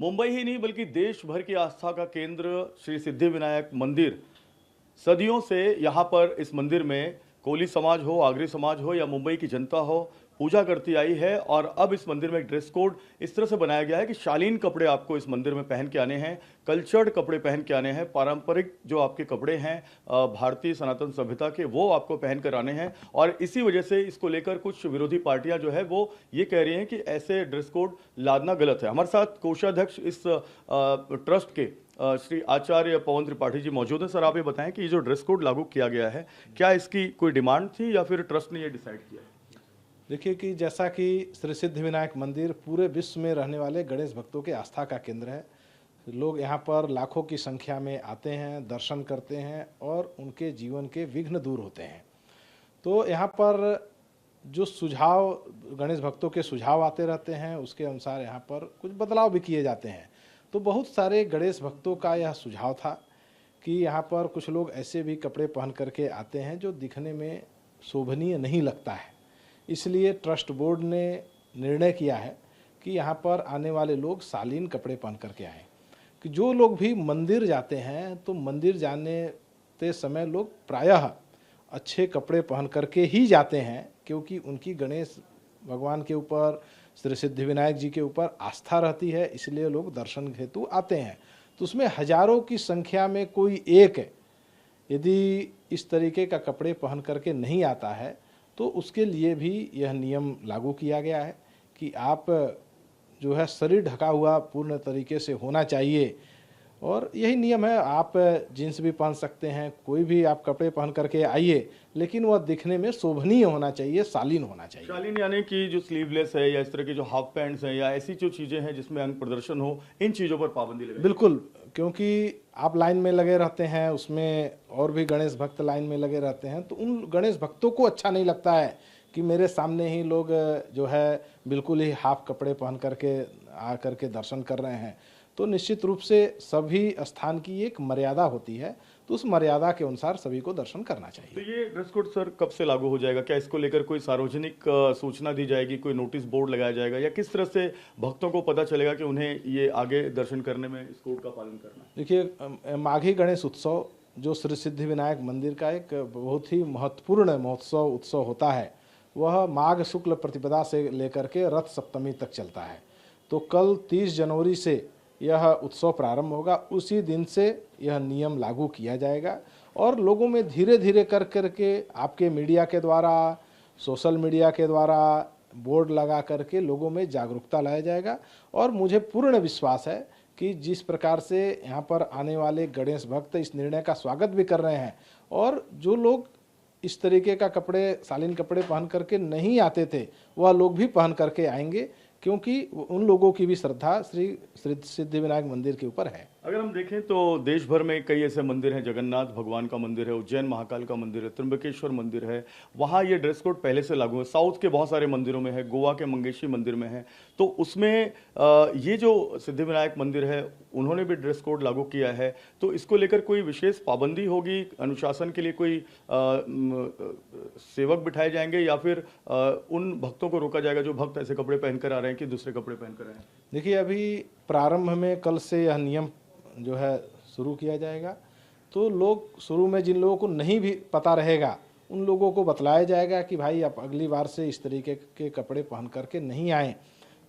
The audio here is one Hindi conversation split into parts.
मुंबई ही नहीं बल्कि देश भर की आस्था का केंद्र श्री सिद्धिविनायक मंदिर सदियों से यहाँ पर इस मंदिर में कोली समाज हो, आगरी समाज हो या मुंबई की जनता हो, पूजा करती आई है। और अब इस मंदिर में एक ड्रेस कोड इस तरह से बनाया गया है कि शालीन कपड़े आपको इस मंदिर में पहन के आने हैं, कल्चर्ड कपड़े पहन के आने हैं, पारंपरिक जो आपके कपड़े हैं भारतीय सनातन सभ्यता के, वो आपको पहन कर आने हैं। और इसी वजह से इसको लेकर कुछ विरोधी पार्टियां जो है वो ये कह रही हैं कि ऐसे ड्रेस कोड लादना गलत है। हमारे साथ कोषाध्यक्ष इस ट्रस्ट के श्री आचार्य पवन त्रिपाठी जी मौजूद हैं। सर, आप ये बताएं कि ये जो ड्रेस कोड लागू किया गया है, क्या इसकी कोई डिमांड थी या फिर ट्रस्ट ने ये डिसाइड किया? देखिए कि जैसा कि श्री सिद्धिविनायक मंदिर पूरे विश्व में रहने वाले गणेश भक्तों के आस्था का केंद्र है। लोग यहाँ पर लाखों की संख्या में आते हैं, दर्शन करते हैं और उनके जीवन के विघ्न दूर होते हैं। तो यहाँ पर जो सुझाव गणेश भक्तों के सुझाव आते रहते हैं, उसके अनुसार यहाँ पर कुछ बदलाव भी किए जाते हैं। तो बहुत सारे गणेश भक्तों का यह सुझाव था कि यहाँ पर कुछ लोग ऐसे भी कपड़े पहन करके आते हैं जो दिखने में शोभनीय नहीं लगता है। इसलिए ट्रस्ट बोर्ड ने निर्णय किया है कि यहाँ पर आने वाले लोग शालीन कपड़े पहन करके आएँ। कि जो लोग भी मंदिर जाते हैं तो मंदिर जाने समय लोग प्रायः अच्छे कपड़े पहन करके ही जाते हैं, क्योंकि उनकी गणेश भगवान के ऊपर, श्री सिद्धिविनायक जी के ऊपर आस्था रहती है, इसलिए लोग दर्शन हेतु आते हैं। तो उसमें हजारों की संख्या में कोई एक यदि इस तरीके का कपड़े पहन करके नहीं आता है तो उसके लिए भी यह नियम लागू किया गया है कि आप जो है शरीर ढका हुआ पूर्ण तरीके से होना चाहिए। और यही नियम है, आप जीन्स भी पहन सकते हैं, कोई भी आप कपड़े पहन करके आइए, लेकिन वह दिखने में शोभनीय होना चाहिए, शालीन होना चाहिए। शालीन यानी कि जो स्लीवलेस है या इस तरह की जो हाफ पैंट्स हैं या ऐसी जो चीजें हैं जिसमें अंग प्रदर्शन हो, इन चीजों पर पाबंदी लगे? बिल्कुल, क्योंकि आप लाइन में लगे रहते हैं, उसमें और भी गणेश भक्त लाइन में लगे रहते हैं, तो उन गणेश भक्तों को अच्छा नहीं लगता है कि मेरे सामने ही लोग जो है बिल्कुल ही हाफ कपड़े पहन करके आ करके दर्शन कर रहे हैं। तो निश्चित रूप से सभी स्थान की एक मर्यादा होती है, तो उस मर्यादा के अनुसार सभी को दर्शन करना चाहिए। तो ये ड्रेस कोड सर कब से लागू हो जाएगा? क्या इसको लेकर कोई सार्वजनिक सूचना दी जाएगी, कोई नोटिस बोर्ड लगाया जाएगा, या किस तरह से भक्तों को पता चलेगा कि उन्हें ये आगे दर्शन करने में इस कोड का पालन करना है? देखिए, माघी गणेश उत्सव जो श्री सिद्धिविनायक मंदिर का एक बहुत ही महत्वपूर्ण उत्सव होता है, वह माघ शुक्ल प्रतिपदा से लेकर के रथ सप्तमी तक चलता है। तो कल 30 जनवरी से यह उत्सव प्रारंभ होगा, उसी दिन से यह नियम लागू किया जाएगा और लोगों में धीरे धीरे कर करके आपके मीडिया के द्वारा, सोशल मीडिया के द्वारा बोर्ड लगा करके लोगों में जागरूकता लाया जाएगा। और मुझे पूर्ण विश्वास है कि जिस प्रकार से यहाँ पर आने वाले गणेश भक्त इस निर्णय का स्वागत भी कर रहे हैं, और जो लोग इस तरीके का कपड़े, शालीन कपड़े पहन करके नहीं आते थे, वह लोग भी पहन करके आएंगे, क्योंकि उन लोगों की भी श्रद्धा श्री सिद्धिविनायक मंदिर के ऊपर है। अगर हम देखें तो देश भर में कई ऐसे मंदिर हैं, जगन्नाथ भगवान का मंदिर है, उज्जैन महाकाल का मंदिर है, त्र्यंबकेश्वर मंदिर है, वहाँ ये ड्रेस कोड पहले से लागू है। साउथ के बहुत सारे मंदिरों में है, गोवा के मंगेशी मंदिर में है। तो उसमें ये जो सिद्धिविनायक मंदिर है उन्होंने भी ड्रेस कोड लागू किया है। तो इसको लेकर कोई विशेष पाबंदी होगी? अनुशासन के लिए कोई सेवक बिठाए जाएंगे या फिर उन भक्तों को रोका जाएगा जो भक्त ऐसे कपड़े पहनकर आ रहे हैं कि दूसरे कपड़े पहनकर आए हैं? देखिए, अभी प्रारंभ में कल से यह नियम जो है शुरू किया जाएगा। तो लोग शुरू में जिन लोगों को नहीं भी पता रहेगा, उन लोगों को बतलाया जाएगा कि भाई आप अगली बार से इस तरीके के कपड़े पहन करके नहीं आएँ।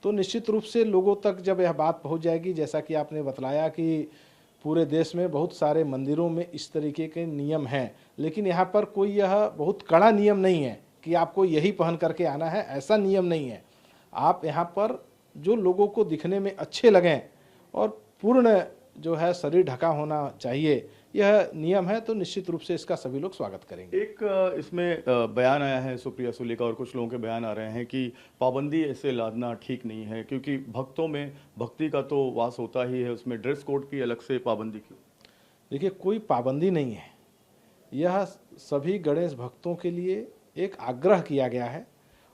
तो निश्चित रूप से लोगों तक जब यह बात पहुंच जाएगी, जैसा कि आपने बतलाया कि पूरे देश में बहुत सारे मंदिरों में इस तरीके के नियम हैं, लेकिन यहाँ पर कोई यह बहुत कड़ा नियम नहीं है कि आपको यही पहन करके आना है, ऐसा नियम नहीं है। आप यहाँ पर जो लोगों को दिखने में अच्छे लगें और पूर्ण जो है शरीर ढका होना चाहिए, यह नियम है। तो निश्चित रूप से इसका सभी लोग स्वागत करेंगे। एक इसमें बयान आया है सुप्रिया सुले का और कुछ लोगों के बयान आ रहे हैं कि पाबंदी ऐसे लादना ठीक नहीं है, क्योंकि भक्तों में भक्ति का तो वास होता ही है, उसमें ड्रेस कोड की अलग से पाबंदी क्यों? देखिए, कोई पाबंदी नहीं है, यह सभी गणेश भक्तों के लिए एक आग्रह किया गया है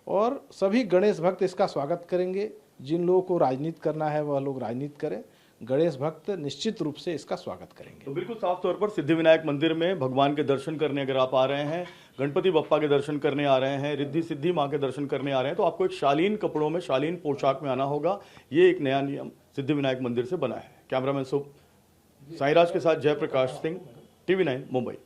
और सभी गणेश भक्त इसका स्वागत करेंगे। जिन लोगों को राजनीति करना है वह लोग राजनीति करें, गणेश भक्त निश्चित रूप से इसका स्वागत करेंगे। तो बिल्कुल साफ तौर पर सिद्धिविनायक मंदिर में भगवान के दर्शन करने अगर आप आ रहे हैं, गणपति बप्पा के दर्शन करने आ रहे हैं, रिद्धि सिद्धि माँ के दर्शन करने आ रहे हैं, तो आपको एक शालीन कपड़ों में, शालीन पोशाक में आना होगा। ये एक नया नियम सिद्धिविनायक मंदिर से बना है। कैमरामैन साहिराज के साथ जयप्रकाश सिंह, TV9 मुंबई।